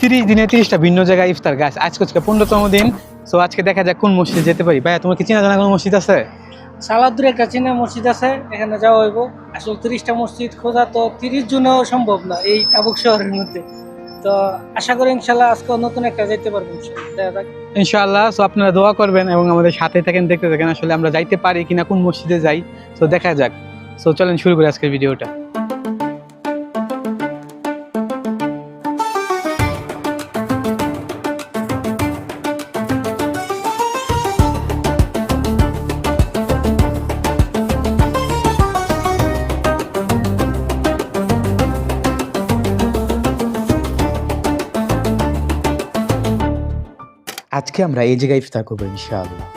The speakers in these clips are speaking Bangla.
30 দিনে 30টা ভিন্ন জায়গায় ইফতার গাছ। আজকে 15তম দিন। সো আজকে দেখা যাক কোন মসজিদে যেতে পারি। ভাইয়া তোমার কি চেনা জানা কোনো মসজিদ আছে? সালাদুর একটা চীনা মসজিদ আছে, এখানে যাওয়া হইব। আসলে 30টা মসজিদ খোঁজা তো 30 জনেও সম্ভব না এই তাবুক শহরের মধ্যে। তো আশা করি ইনশাল্লাহ আজকে নতুন একটা যাইতে পারবো ইনশাল্লাহ। ইনশাআল্লাহ। সো আপনারা দোয়া করবেন এবং আমাদের সাথে থাকেন, দেখতে থাকেন আসলে আমরা যাইতে পারি কিনা, কোন মসজিদে যাই। সো দেখা যাক। সো চলেন শুরু করি আজকের ভিডিওটা। আজকে আমরা এই জায়গায় ইফতার করবো ইনশাআল্লাহ।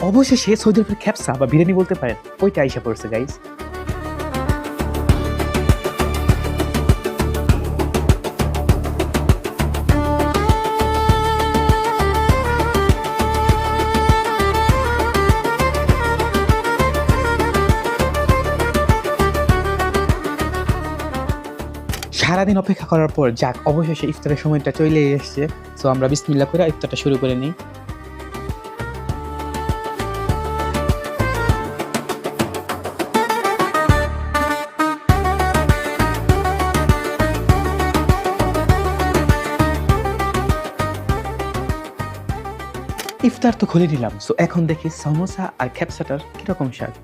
অবশেষে সৌদি আরবের খ্যাপসা বা বিরিয়ানি বলতে পারেন, ওইটা আইসা পড়ছে গাইস। সারাদিন অপেক্ষা করার পর যাক অবশেষে ইফতারের সময়টা চলে এসেছে। সো আমরা বিসমিল্লাহ করে ইফতারটা শুরু করে নিই। ইফতার তো খুলে নিলাম। সো এখন দেখি সমোসা আর খ্যাপসাটার কিরকম স্বাদ।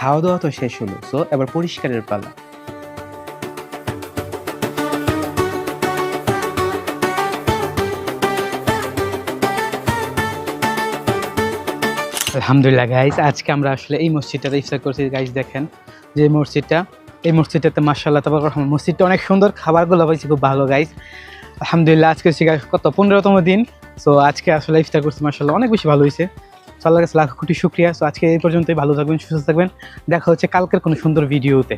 খাওয়া দাওয়া তো শেষ হলো। সো এবার পরিষ্কারের পালা। আলহামদুলিল্লাহ গাইস, আজকে আমরা আসলে এই মসজিদটাতে ইফতার করছি গাইস। দেখেন যে মসজিদটা, এই মসজিদটাতে মাশাআল্লাহ তাবারাক রহমান, মসজিদটা অনেক সুন্দর, খাবারগুলো পাইছি খুব ভালো গাইস। আলহামদুলিল্লাহ আজকে কত 15তম দিন। সো আজকে আসলে ইফতার করছি মাশাআল্লাহ, অনেক বেশি ভালো হয়েছে। আল্লাহর কাছে লাখ কোটি শুকরিয়া। সো আজকে এই পর্যন্তই, ভালো থাকবেন, সুস্থ থাকবেন। দেখা হচ্ছে কালকের কোনো সুন্দর ভিডিওতে।